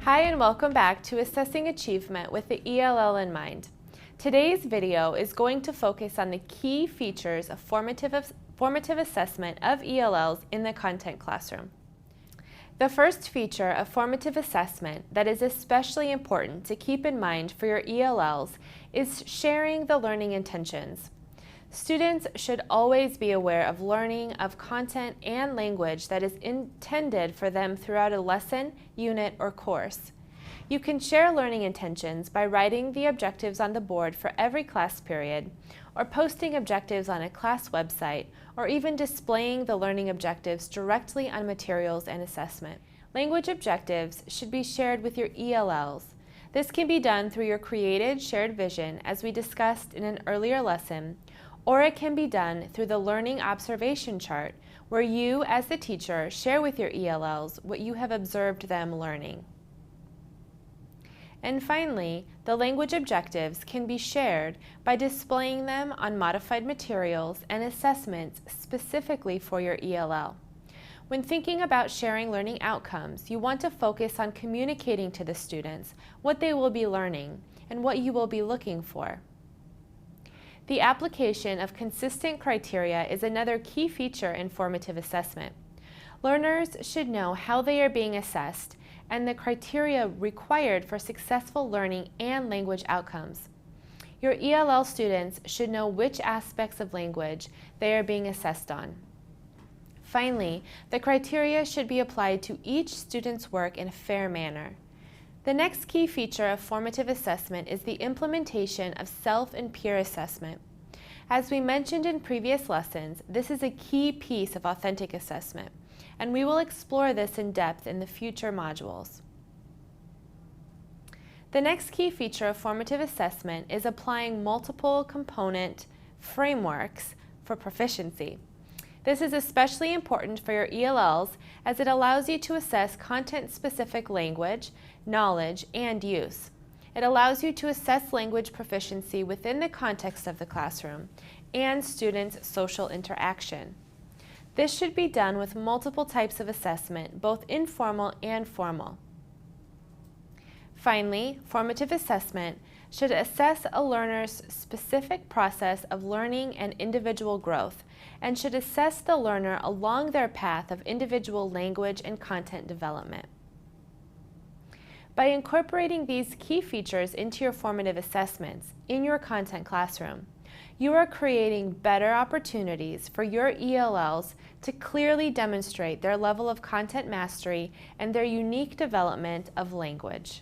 Hi and welcome back to Assessing Achievement with the ELL in mind. Today's video is going to focus on the key features of formative assessment of ELLs in the content classroom. The first feature of formative assessment that is especially important to keep in mind for your ELLs is sharing the learning intentions. Students should always be aware of learning of content and language that is intended for them throughout a lesson, unit, or course. You can share learning intentions by writing the objectives on the board for every class period, or posting objectives on a class website, or even displaying the learning objectives directly on materials and assessment. Language objectives should be shared with your ELLs. This can be done through your created shared vision, as we discussed in an earlier lesson, or it can be done through the learning observation chart, where you, as the teacher, share with your ELLs what you have observed them learning. And finally, the language objectives can be shared by displaying them on modified materials and assessments specifically for your ELL. When thinking about sharing learning outcomes, you want to focus on communicating to the students what they will be learning and what you will be looking for. The application of consistent criteria is another key feature in formative assessment. Learners should know how they are being assessed and the criteria required for successful learning and language outcomes. Your ELL students should know which aspects of language they are being assessed on. Finally, the criteria should be applied to each student's work in a fair manner. The next key feature of formative assessment is the implementation of self and peer assessment. As we mentioned in previous lessons, this is a key piece of authentic assessment, and we will explore this in depth in the future modules. The next key feature of formative assessment is applying multiple component frameworks for proficiency. This is especially important for your ELLs as it allows you to assess content-specific language, knowledge, and use. It allows you to assess language proficiency within the context of the classroom and students' social interaction. This should be done with multiple types of assessment, both informal and formal. Finally, formative assessment should assess a learner's specific process of learning and individual growth, and should assess the learner along their path of individual language and content development. By incorporating these key features into your formative assessments in your content classroom, you are creating better opportunities for your ELLs to clearly demonstrate their level of content mastery and their unique development of language.